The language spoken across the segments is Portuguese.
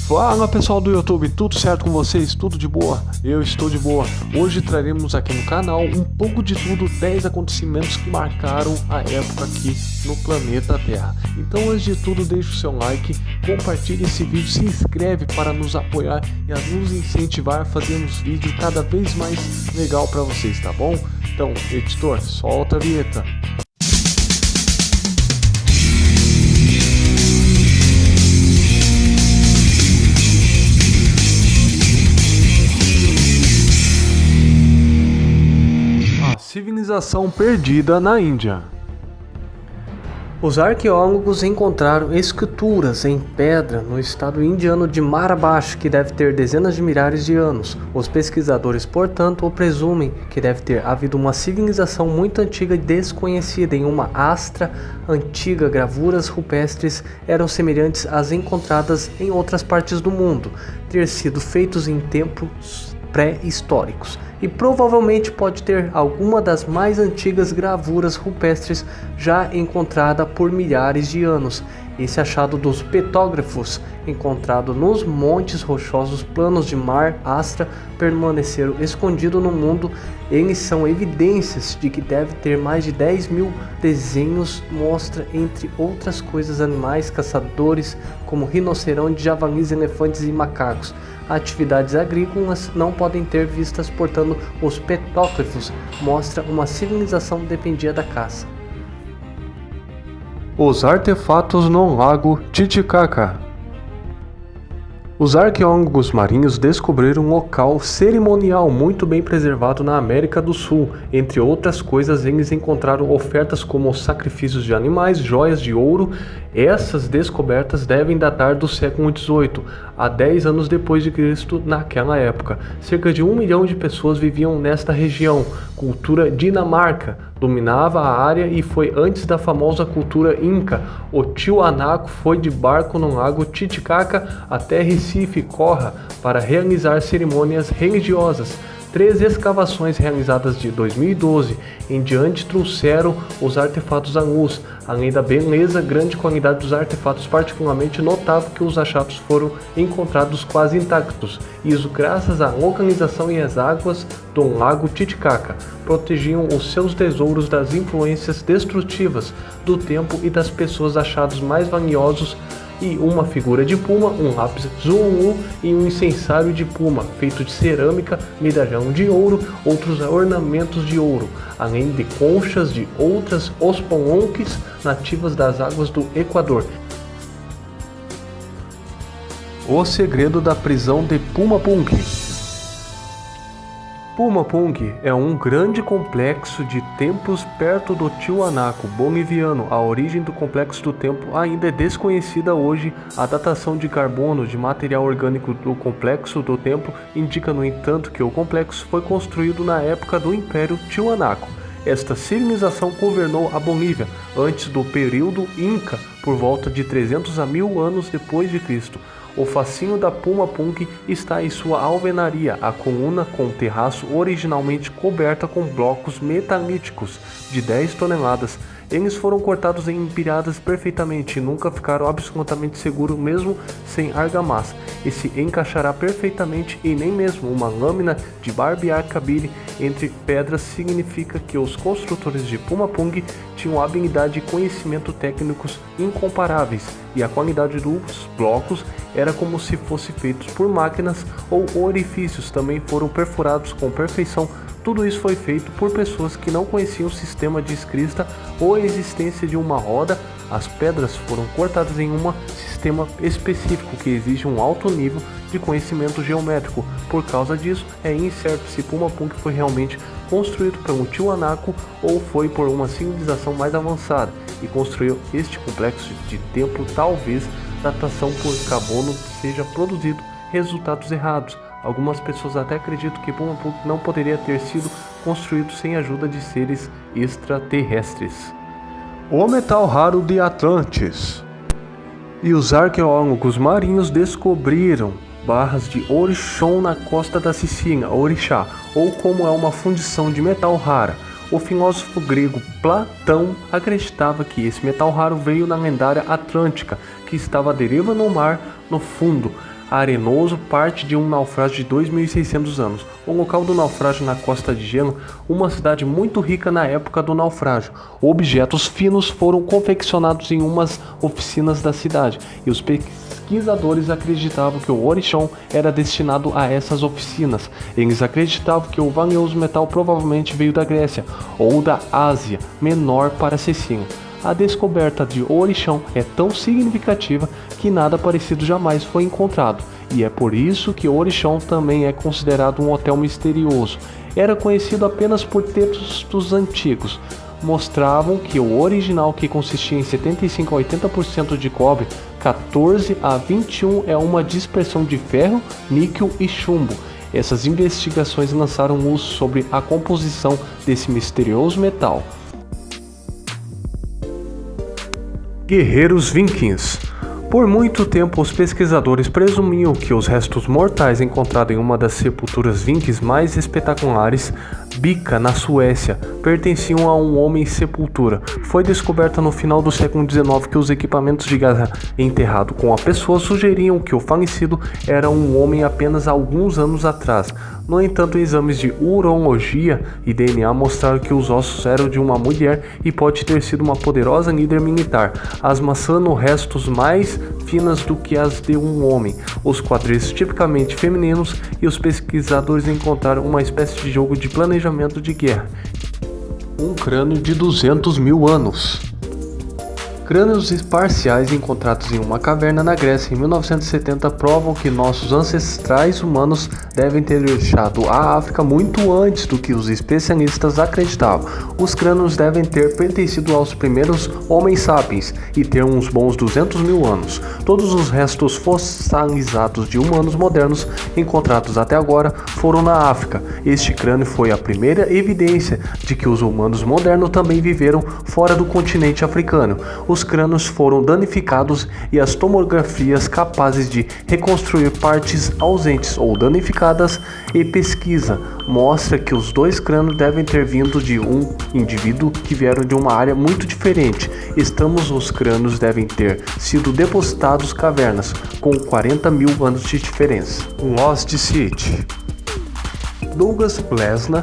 Fala pessoal do YouTube, tudo certo com vocês? Tudo de boa? Eu estou de boa. Hoje traremos aqui no canal um pouco de tudo, 10 acontecimentos que marcaram a época aqui no planeta Terra. Então antes de tudo, deixe o seu like, compartilhe esse vídeo, se inscreve para nos apoiar e a nos incentivar a fazermos vídeo cada vez mais legal para vocês, tá bom? Então, editor, solta a vinheta. Civilização perdida na Índia. Os arqueólogos encontraram esculturas em pedra no estado indiano de Maharashtra que deve ter dezenas de milhares de anos. Os pesquisadores, portanto, presumem que deve ter havido uma civilização muito antiga e desconhecida em uma astra antiga. Gravuras rupestres eram semelhantes às encontradas em outras partes do mundo, ter sido feitos em tempos pré-históricos, e provavelmente pode ter alguma das mais antigas gravuras rupestres já encontrada por milhares de anos. Esse achado dos petógrafos, encontrado nos montes rochosos planos de Maharashtra, permaneceram escondidos no mundo. Eles são evidências de que deve ter mais de 10 mil desenhos. Mostra, entre outras coisas, animais caçadores como rinocerontes, javalis, elefantes e macacos. Atividades agrícolas não podem ter vistas, portanto, os petógrafos mostram uma civilização dependia da caça. Os artefatos no lago Titicaca. Os arqueólogos marinhos descobriram um local cerimonial muito bem preservado na América do Sul. Entre outras coisas, eles encontraram ofertas como sacrifícios de animais, joias de ouro. Essas descobertas devem datar do século XVIII, a 10 anos depois de Cristo. Naquela época, cerca de 1 milhão de pessoas viviam nesta região. Cultura dinamarca dominava a área e foi antes da famosa cultura inca. O Tiwanaku foi de barco no lago Titicaca até Recife, Corra, para realizar cerimônias religiosas. 3 escavações realizadas de 2012 em diante trouxeram os artefatos à luz. Além da beleza, grande qualidade dos artefatos, particularmente notável que os achados foram encontrados quase intactos. Isso graças à localização e às águas do lago Titicaca protegiam os seus tesouros das influências destrutivas do tempo e das pessoas. Achados mais valiosos e uma figura de puma, um lápis Zulu e um incensário de puma, feito de cerâmica, medalhão de ouro, outros ornamentos de ouro, além de conchas de outras ospolonques nativas das águas do Equador. O segredo da prisão de Pumapunk. Pumapunk é um grande complexo de templos perto do Tiwanaku boliviano. A origem do complexo do templo ainda é desconhecida hoje. A datação de carbono de material orgânico do complexo do templo indica, no entanto, que o complexo foi construído na época do Império Tiwanaku. Esta civilização governou a Bolívia antes do período Inca, por volta de 300 a 1000 anos depois de Cristo. O fascínio da Pumapunk está em sua alvenaria, a coluna com terraço originalmente coberta com blocos metalíticos de 10 toneladas. Eles foram cortados em empilhadas perfeitamente e nunca ficaram absolutamente seguros, mesmo sem argamassa. E se encaixará perfeitamente e nem mesmo uma lâmina de barbear cabine entre pedras. Significa que os construtores de Pumapunk tinham habilidade e conhecimento técnicos incomparáveis, e a qualidade dos blocos era como se fossem feitos por máquinas. Ou orifícios também foram perfurados com perfeição. Tudo isso foi feito por pessoas que não conheciam o sistema de escrita ou a existência de uma roda. As pedras foram cortadas em um sistema específico que exige um alto nível de conhecimento geométrico. Por causa disso, é incerto se Pumapunk foi realmente construído pelo Tiwanaku ou foi por uma civilização mais avançada e construiu este complexo de templo. Talvez datação por carbono seja produzido resultados errados. Algumas pessoas até acreditam que Pumapunk não poderia ter sido construído sem a ajuda de seres extraterrestres. O metal raro de Atlantis. E os arqueólogos marinhos descobriram barras de Orichon na costa da Sicília, Orixá, ou como é uma fundição de metal rara. O filósofo grego Platão acreditava que esse metal raro veio na lendária Atlântica, que estava à deriva no mar no fundo. arenoso parte de um naufrágio de 2.600 anos. O local do naufrágio na Costa de Gelo, uma cidade muito rica na época do naufrágio. Objetos finos foram confeccionados em umas oficinas da cidade e os pesquisadores acreditavam que o Orichão era destinado a essas oficinas. Eles acreditavam que o valioso metal provavelmente veio da Grécia ou da Ásia Menor para Cecília. A descoberta de Orichão é tão significativa que nada parecido jamais foi encontrado, e é por isso que Orichão também é considerado um hotel misterioso. Era conhecido apenas por textos antigos. Mostravam que o original, que consistia em 75 a 80% de cobre, 14 a 21 é uma dispersão de ferro, níquel e chumbo. Essas investigações lançaram luz sobre a composição desse misterioso metal. Guerreiros Vikings. Por muito tempo, os pesquisadores presumiam que os restos mortais encontrados em uma das sepulturas vikings mais espetaculares, Bika, na Suécia, pertenciam a um homem sepultura. Foi descoberta no final do século XIX que os equipamentos de guerra enterrado com a pessoa sugeriam que o falecido era um homem apenas alguns anos atrás. No entanto, exames de urologia e DNA mostraram que os ossos eram de uma mulher e pode ter sido uma poderosa líder militar, as maçãs restos mais finas do que as de um homem, os quadris tipicamente femininos, e os pesquisadores encontraram uma espécie de jogo de planejamento de guerra. Um crânio de 200 mil anos. Crânios parciais encontrados em uma caverna na Grécia em 1970 provam que nossos ancestrais humanos devem ter deixado a África muito antes do que os especialistas acreditavam. Os crânios devem ter pertencido aos primeiros Homens sapiens e ter uns bons 200 mil anos. Todos os restos fossilizados de humanos modernos encontrados até agora foram na África. Este crânio foi a primeira evidência de que os humanos modernos também viveram fora do continente africano. Os crânios foram danificados e as tomografias capazes de reconstruir partes ausentes ou danificadas e pesquisa mostra que os dois crânios devem ter vindo de um indivíduo que vieram de uma área muito diferente. Os crânios devem ter sido depositados cavernas com 40 mil anos de diferença. Lost City. Douglas Plesna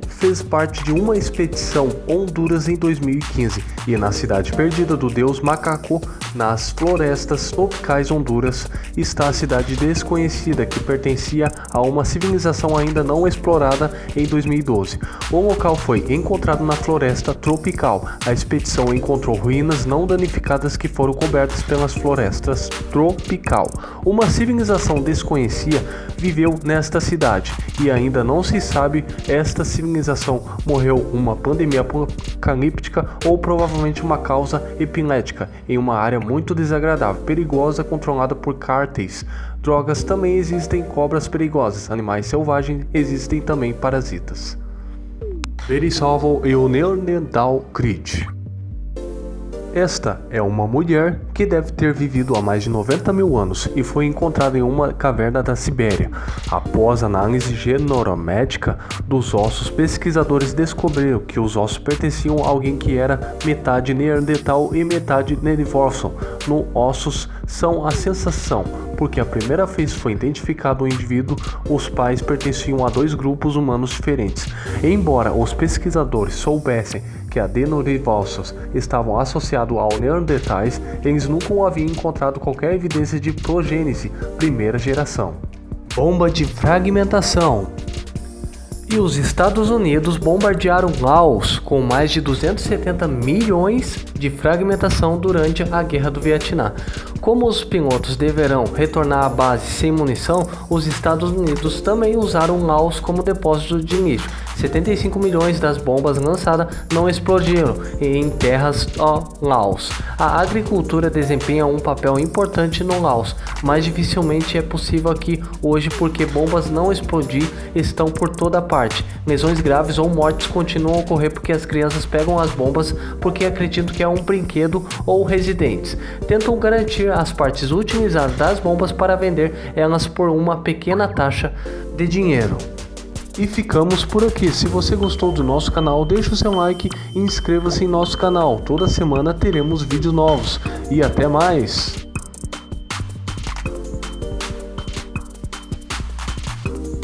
fez parte de uma expedição Honduras em 2015 e na cidade perdida do deus Macaco, nas florestas tropicais Honduras, está a cidade desconhecida que pertencia a uma civilização ainda não explorada em 2012. O local foi encontrado na floresta tropical. A expedição encontrou ruínas não danificadas que foram cobertas pelas florestas tropical. Uma civilização desconhecida viveu nesta cidade e ainda não se sabe esta civilização morreu uma pandemia apocalíptica ou provavelmente uma causa epilética em uma área muito desagradável, perigosa, controlada por cárteis. Drogas também existem, cobras perigosas, animais selvagens, existem também parasitas. Verissalvo e o Neandertal Crete. Esta é uma mulher que deve ter vivido há mais de 90 mil anos e foi encontrada em uma caverna da Sibéria. Após análise genométrica dos ossos, pesquisadores descobriram que os ossos pertenciam a alguém que era metade Neandertal e metade Neanderthal. No ossos são a sensação, porque a primeira vez foi identificado o indivíduo, os pais pertenciam a dois grupos humanos diferentes. Embora os pesquisadores soubessem que a Neanderthals estavam associados ao Neandertais, eles nunca haviam encontrado qualquer evidência de progênese primeira geração. Bomba de fragmentação. E os Estados Unidos bombardearam Laos com mais de 270 milhões de fragmentação durante a Guerra do Vietnã. Como os pilotos deverão retornar à base sem munição, os Estados Unidos também usaram Laos como depósito de lixo. 75 milhões das bombas lançadas não explodiram em terras Laos. A agricultura desempenha um papel importante no Laos, mas dificilmente é possível aqui hoje porque bombas não explodir estão por toda parte. Lesões graves ou mortes continuam a ocorrer porque as crianças pegam as bombas porque acreditam que é um brinquedo ou residentes. Tentam garantir as partes utilizadas das bombas para vender elas por uma pequena taxa de dinheiro. E ficamos por aqui. Se você gostou do nosso canal, deixe o seu like e inscreva-se em nosso canal. Toda semana teremos vídeos novos. E até mais!